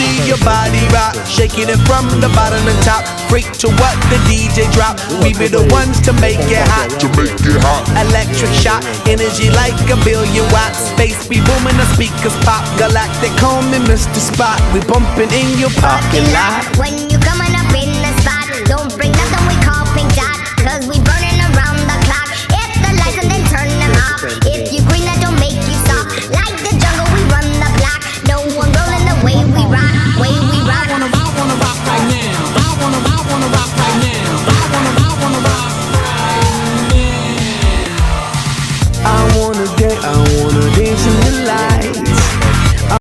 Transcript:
see your body rock, shaking it from the bottom to top. Freak to what the DJ drop. We be the ones to make it hot. Electric shock, energy like a billion watts. Space be booming, the speakers pop. Galactic, call me Mr. Spot. We bumping in your parking lot.